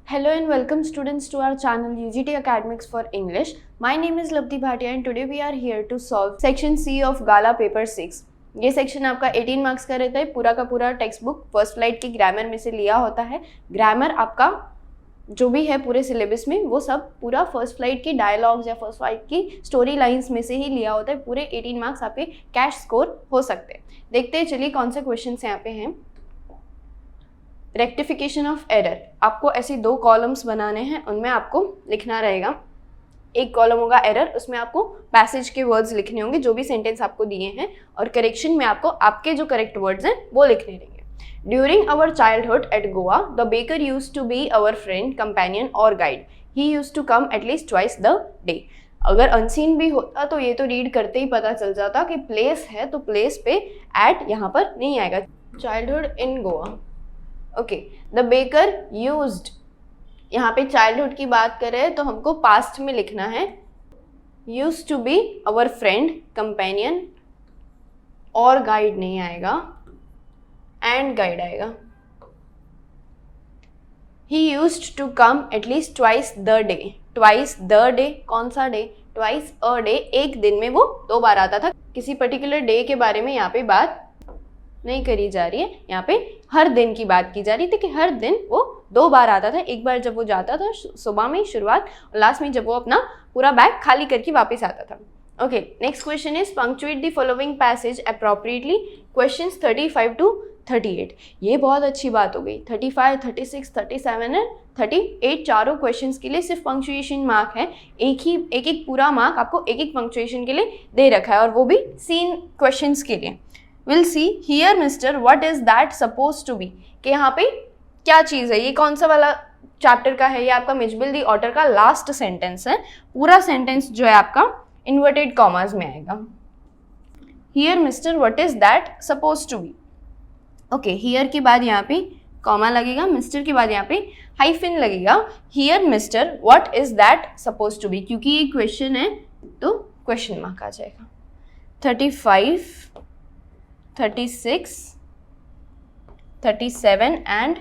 Hello and welcome students to our channel UGT Academics for English. My name is Labdi Bhatia and today we are here to solve section C of Gala paper 6. ये section आपका 18 marks का रहता है. पूरा का पूरा text book first flight की grammar में से लिया होता है. ग्रामर आपका जो भी है पूरे सिलेबस में वो सब पूरा फर्स्ट फ्लाइट की डायलॉग्स या फर्स्ट फ्लाइट की स्टोरी लाइंस में से ही लिया होता है. पूरे 18 मार्क्स आपके कैश स्कोर हो सकते हैं. देखते हैं चलिए कौन से क्वेश्चन यहाँ पे हैं. Rectification of error. आपको ऐसी दो कॉलम्स बनाने हैं, उनमें आपको लिखना रहेगा. एक कॉलम होगा एरर, उसमें आपको पैसेज के वर्ड्स लिखने होंगे जो भी सेंटेंस आपको दिए हैं, और करेक्शन में आपको आपके जो करेक्ट वर्ड्स हैं वो लिखने रहेंगे. During our childhood at Goa the baker used to be our friend, companion और guide. He used to come at least twice the day. अगर अनसीन भी होता तो ये तो रीड करते ही पता चल जाता कि प्लेस है तो प्लेस पे एट यहाँ पर नहीं आएगा. Childhood in Goa. Okay, the baker used, यहाँ पे चाइल्डहुड की बात करें तो हमको पास्ट में लिखना है. Used to be our friend, companion और गाइड नहीं आएगा, एंड गाइड आएगा. He used to come at least twice the day. Twice the day, कौन सा डे? Twice a day. एक दिन में वो दो बार आता था. किसी पर्टिकुलर डे के बारे में यहाँ पे बात नहीं करी जा रही है, यहाँ पे हर दिन की बात की जा रही थी कि हर दिन वो दो बार आता था. एक बार जब वो जाता था सुबह में शुरुआत, और लास्ट में जब वो अपना पूरा बैग खाली करके वापस आता था. Okay, next question is punctuate the following passage appropriately. Questions 35 to 38. ये बहुत अच्छी बात हो गई. 35, 36, 37 एंड 38 चारों क्वेश्चंस के लिए सिर्फ पंक्चुएशन मार्क है. एक एक पूरा मार्क आपको एक एक पंक्चुएशन के लिए दे रखा है, और वो भी सीन क्वेश्चंस के लिए. Will see here mister what is that suppose to be. कि यहाँ पे क्या चीज़ है, ये कौन सा वाला चैप्टर का है? ये आपका मिचबिल द ऑटर का लास्ट सेंटेंस है. पूरा सेंटेंस जो है आपका इन्वर्टेड कॉमास में आएगा. Here mister what is that suppose to be. Okay, here के बाद यहाँ पे कॉमा लगेगा, मिस्टर के बाद यहाँ पे हाइफिन लगेगा. Here mister what is that suppose to be. क्योंकि ये क्वेश्चन है तो क्वेश्चन मार्क आ जाएगा. 35, 36, 37 एंड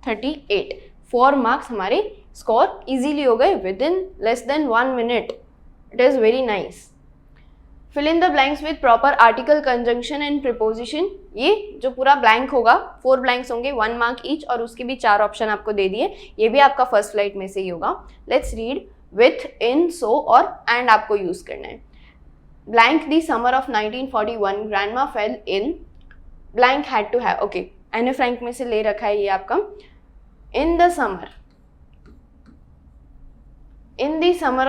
38 4 मार्क्स हमारे स्कोर इजीली हो गए within less than 1 minute. It is very nice. Fill in the blanks with proper article, conjunction and preposition. ये जो पूरा ब्लैंक होगा, 4 ब्लैंक्स होंगे, 1 मार्क ईच, और उसके भी 4 ऑप्शन आपको दे दिए. ये भी आपका फर्स्ट फ्लाइट में से ही होगा. Let's read. विथ, इन, सो और एंड आपको यूज करना है. Blank the summer of 1941 grandma fell ill. Blank had to have. Okay, Anne Frank में से ले रखा है ये आपका. In the summer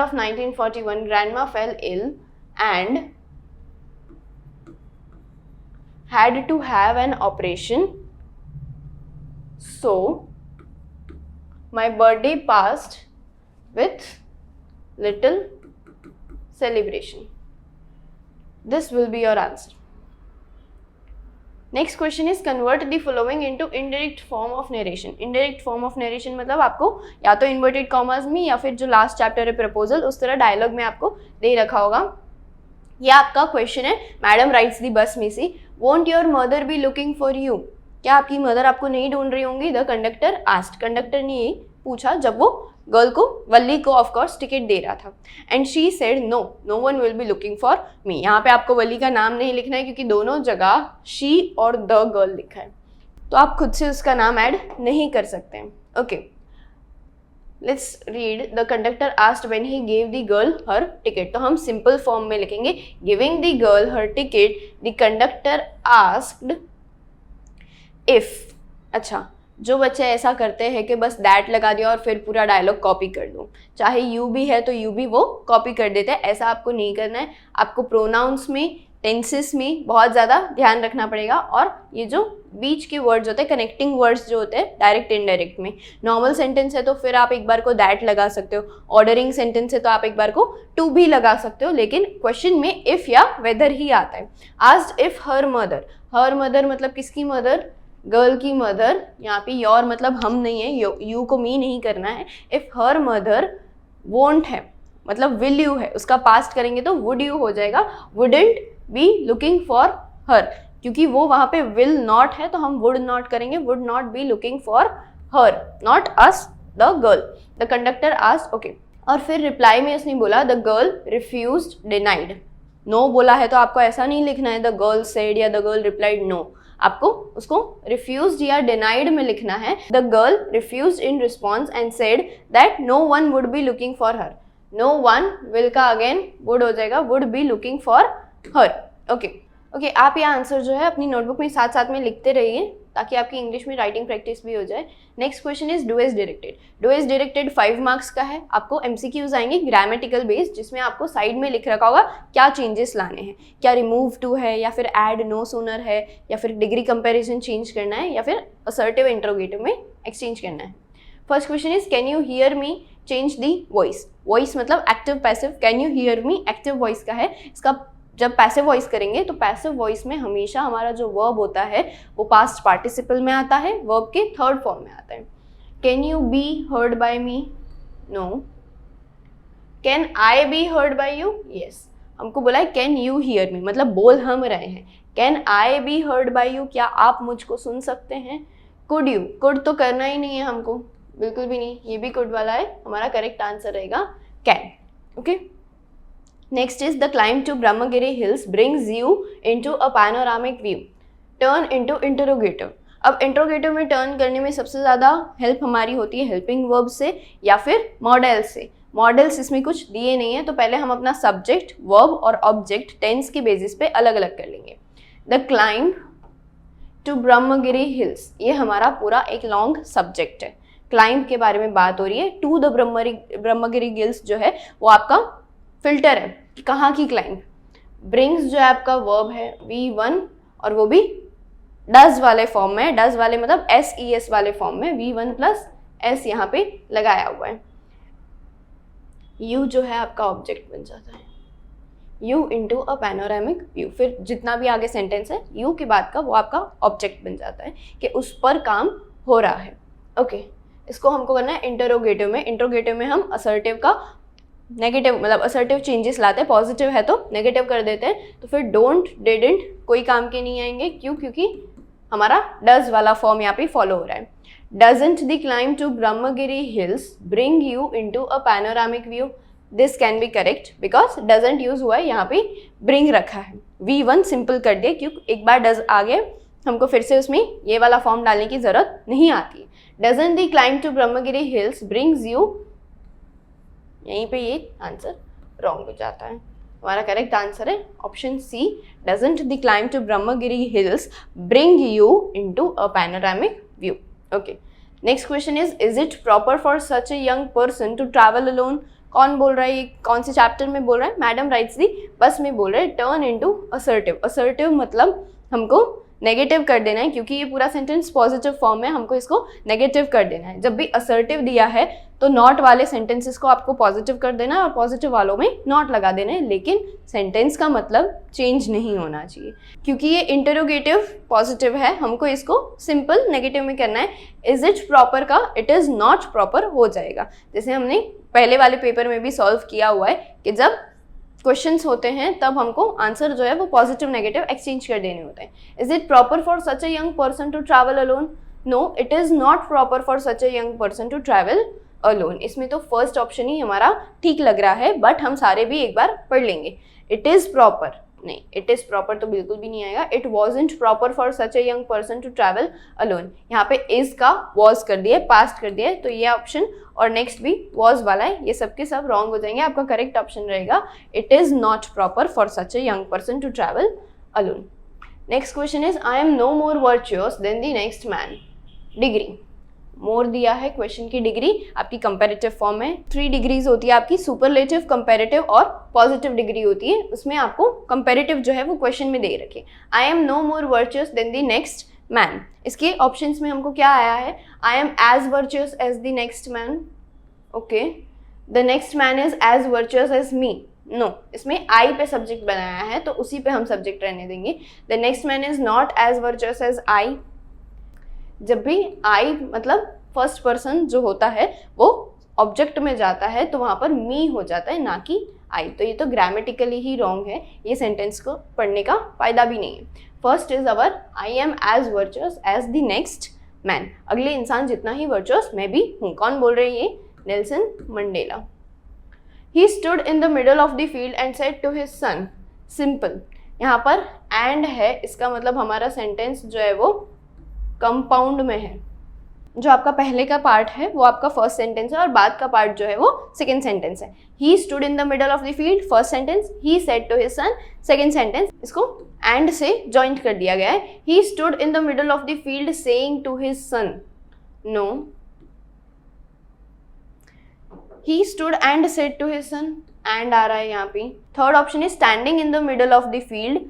of 1941 grandma fell ill and had to have an operation. So my birthday passed with little celebration. This will be your answer. Next question is convert the following into indirect form of narration. Indirect form of narration मतलब आपको या तो inverted commas में या फिर जो last chapter है proposal, उस तरह डायलॉग में आपको दे रखा होगा. यह आपका क्वेश्चन है. मैडम राइट्स दी बस में से, won't your mother B looking for you. क्या आपकी मदर आपको नहीं ढूंढ रही होंगी? The conductor asked. कंडक्टर ने ये पूछा जब वो गर्ल को, वल्ली को ऑफ कोर्स टिकट दे रहा था. And she said no, no one will be looking for me. यहाँ पे आपको वल्ली का नाम नहीं लिखना है क्योंकि दोनों जगह शी और द गर्ल लिखा है, तो आप खुद से उसका नाम ऐड नहीं कर सकते हैं. Okay, let's read. The conductor asked when he gave the girl her ticket. तो हम सिंपल फॉर्म में लिखेंगे. Giving the girl her ticket the conductor asked if. अच्छा, जो बच्चे ऐसा करते हैं कि बस दैट लगा दिया और फिर पूरा डायलॉग कॉपी कर दूँ, चाहे यू भी है तो यू भी वो कॉपी कर देते हैं. ऐसा आपको नहीं करना है. आपको प्रोनाउंस में, टेंसेस में बहुत ज़्यादा ध्यान रखना पड़ेगा. और ये जो बीच के वर्ड्स होते हैं, कनेक्टिंग वर्ड्स जो होते हैं डायरेक्ट इनडायरेक्ट में, नॉर्मल सेंटेंस है तो फिर आप एक बार को दैट लगा सकते हो. ऑर्डरिंग सेंटेंस है तो आप एक बार को टू भी लगा सकते हो. लेकिन क्वेश्चन में इफ़ या वेदर ही आता है. Asked if her mother. Her mother मतलब किसकी मदर? गर्ल की मदर. यहाँ पे योर मतलब हम नहीं है, यू को मी नहीं करना है. इफ हर मदर वोंट है मतलब विल यू है, उसका पास्ट करेंगे तो वुड यू हो जाएगा. वुडंट बी लुकिंग फॉर हर, क्योंकि वो वहाँ पे विल नॉट है तो हम वुड नॉट करेंगे, would not be looking for her, not us, the girl. The conductor asked, okay. और फिर रिप्लाई में उसने बोला the girl refused, denied. No बोला है तो आपको ऐसा नहीं लिखना है द गर्ल सेड या द गर्ल रिप्लाइड, नो. आपको उसको रिफ्यूज्ड या डिनाइड में लिखना है. The girl refused in response and said that no one would be looking for her. No one will का अगेन वुड हो जाएगा, would be looking for her. Okay, आप ये आंसर जो है अपनी नोटबुक में साथ साथ में लिखते रहिए ताकि आपकी इंग्लिश में राइटिंग प्रैक्टिस भी हो जाए. Next question is do as directed. Do as directed 5 marks का है. आपको एमसीक्यूज आएंगे ग्रामेटिकल बेस्ड, जिसमें आपको साइड में लिख रखा होगा क्या चेंजेस लाने हैं, क्या रिमूव टू है या फिर ऐड नो सूनर है या फिर डिग्री कंपैरिजन चेंज करना है या फिर असर्टिव इंट्रोगेटिव में एक्सचेंज करना है. First question is can you hear me change the voice. Voice मतलब active passive, can you hear me active voice का है. इसका जब पैसिव वॉइस करेंगे तो पैसिव वॉइस में हमेशा हमारा जो वर्ब होता है वो पास्ट पार्टिसिपल में आता है, वर्ब के थर्ड फॉर्म में आता है. Can you be heard by me, no. Can I be heard by you, yes. हमको बोला है कैन यू हियर मी, मतलब बोल हम रहे हैं. Can I be heard by you, क्या आप मुझको सुन सकते हैं. कुड यू, कुड तो करना ही नहीं है हमको, बिल्कुल भी नहीं, ये भी कुड वाला है. हमारा करेक्ट आंसर रहेगा can. Okay. Next is the climb to Brahmagiri Hills brings you into a panoramic view. Turn into interrogative. अब इंट्रोगेटिव में टर्न करने में सबसे ज़्यादा हेल्प हमारी होती है हेल्पिंग वर्ब से या फिर मॉडल से. मॉडल्स इसमें कुछ दिए नहीं है, तो पहले हम अपना सब्जेक्ट, वर्ब और ऑब्जेक्ट टेंस के बेसिस पे अलग अलग कर लेंगे. The climb to Brahmagiri hills, ये हमारा पूरा एक लॉन्ग सब्जेक्ट है. क्लाइंब के बारे में बात हो रही है. टू द ब्रह्मगिरी हिल्स जो है वो आपका फिल्टर है कि कहाँ की क्लाइंब. ब्रिंग्स जो है आपका वर्ब है V1 और वो भी डज वाले फॉर्म में. डज वाले मतलब SES वाले फॉर्म में, V1 प्लस S यहाँ पे लगाया हुआ है. यू जो है आपका ऑब्जेक्ट बन जाता है. You into a panoramic view, फिर जितना भी आगे सेंटेंस है यू के बाद का वो आपका ऑब्जेक्ट बन जाता है कि उस पर काम हो रहा है. ओके, इसको हमको करना है इंटरोगेटिव में. इंटरोगेटिव में हम असर्टिव का नेगेटिव मतलब असर्टिव चेंजेस लाते हैं. पॉजिटिव है तो नेगेटिव कर देते हैं. तो फिर डोंट, डिडंट कोई काम के नहीं आएंगे. क्यों? क्योंकि हमारा डज वाला फॉर्म यहाँ पे फॉलो हो रहा है. Doesn't the climb to Brahmagiri hills bring you into a panoramic view. This can be correct because doesn't use हुआ है, यहाँ पे ब्रिंग रखा है. V1 सिंपल कर दिया क्योंकि एक बार डज आ गया, हमको फिर से उसमें ये वाला फॉर्म डालने की जरूरत नहीं आती. Doesn't the climb to Brahmagiri hills brings you, यहीं पे ये आंसर रॉन्ग हो जाता है. हमारा करेक्ट आंसर है option C. Doesn't the climb to Brahmagiri hills bring you into a panoramic view. Okay. Next question is it proper for such a young person to travel alone. कौन बोल रहा है, ये कौन से चैप्टर में बोल रहा है? मैडम राइट्स दी बस में बोल रहे हैं. Turn into assertive. असर्टिव मतलब हमको नेगेटिव कर देना है क्योंकि ये पूरा सेंटेंस पॉजिटिव फॉर्म में, हमको इसको नेगेटिव कर देना है. जब भी असर्टिव दिया है तो नॉट वाले सेंटेंसेस को आपको पॉजिटिव कर देना है और पॉजिटिव वालों में नॉट लगा देना है, लेकिन सेंटेंस का मतलब चेंज नहीं होना चाहिए. क्योंकि ये इंटरोगेटिव पॉजिटिव है, हमको इसको सिंपल नेगेटिव में करना है. इज इट प्रॉपर का इट इज़ नॉट प्रॉपर हो जाएगा. जैसे हमने पहले वाले पेपर में भी सॉल्व किया हुआ है कि जब क्वेश्चंस होते हैं तब हमको आंसर जो है वो पॉजिटिव नेगेटिव एक्सचेंज कर देने होते हैं. Is it proper for such a young person to travel alone? No, it is not proper for such a young person to travel alone. इसमें तो फर्स्ट ऑप्शन ही हमारा ठीक लग रहा है, बट हम सारे भी एक बार पढ़ लेंगे. इट इज़ प्रॉपर नहीं, इट इज़ प्रॉपर तो बिल्कुल भी नहीं आएगा. It wasn't proper for such a young person to travel alone. यहाँ पे इज का वॉज कर दिया, पास्ट कर दिया है, तो ये ऑप्शन और नेक्स्ट भी वॉज वाला है, ये सब के सब रॉन्ग हो जाएंगे. आपका करेक्ट ऑप्शन रहेगा it is not proper for such a young person to travel alone. Next question is I am no more virtuous than the next man. Degree more दिया है क्वेश्चन की. डिग्री आपकी comparative form में 3 degrees होती है आपकी, superlative, comparative और positive degree होती है. उसमें आपको कंपैरेटिव जो है वो क्वेश्चन में दे रखे. I am no more virtuous than the next man. इसके ऑप्शंस में हमको क्या आया है? I am as virtuous as the next man. Okay. The next man is as virtuous as me. No, इसमें आई पे सब्जेक्ट बनाया है तो उसी पे हम सब्जेक्ट रहने देंगे. The next man is not as virtuous as I. जब भी आई मतलब फर्स्ट पर्सन जो होता है वो ऑब्जेक्ट में जाता है तो वहाँ पर मी हो जाता है, ना कि आई. तो ये तो ग्रामेटिकली ही रॉन्ग है, ये सेंटेंस को पढ़ने का फायदा भी नहीं है. First is our I am as virtuous as the next man, अगले इंसान जितना ही वर्चुअस मैं भी हूँ। कौन बोल रहे हैं ये? Nelson Mandela. He stood in the middle of the field and said to his son. Simple. यहाँ पर and है, इसका मतलब हमारा सेंटेंस जो है वो कंपाउंड में है। जो आपका पहले का पार्ट है वो आपका फर्स्ट सेंटेंस है और बाद का पार्ट जो है वो सेकेंड सेंटेंस है। He stood in the middle of the field, first sentence, he said to his son, second sentence, इसको and से जॉइंट कर दिया गया है। He stood in the middle of the field saying to his son. No. He stood and said to his son. And आ रहा है यहाँ पे। थर्ड ऑप्शन है standing in the middle of the field,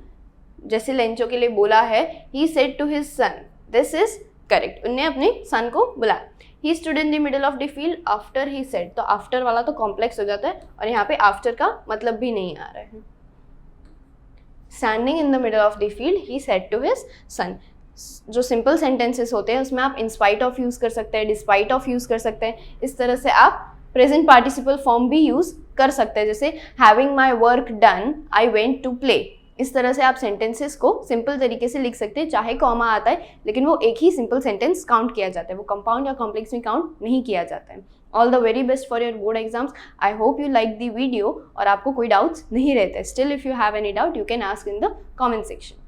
जैसे लेंचो के लिए बोला है he said to his son. This is correct. उनने अपने सन को बुलाया। He stood in the middle of the field after he said. तो after वाला तो कॉम्प्लेक्स हो जाता है और यहाँ पे after का मतलब भी नहीं आ रहा है। Standing in the middle of the field he said to his son. जो सिंपल सेंटेंसेस होते हैं उसमें आप in spite of यूज़ कर सकते हैं, despite of यूज़ कर सकते हैं। इस तरह से आप प्रेजेंट पार्टिसिपल फॉर्म भी यूज़ कर सकते हैं, जैसे having my work done I went to play. इस तरह से आप सेंटेंसेस को सिंपल तरीके से लिख सकते हैं, चाहे कॉमा आता है लेकिन वो एक ही सिंपल सेंटेंस काउंट किया जाता है, वो कंपाउंड या कॉम्प्लेक्स में काउंट नहीं किया जाता है। All the very best for your board exams. I hope you like the video और आपको कोई डाउट्स नहीं रहते। Still if you have any doubt you can ask in the comment section.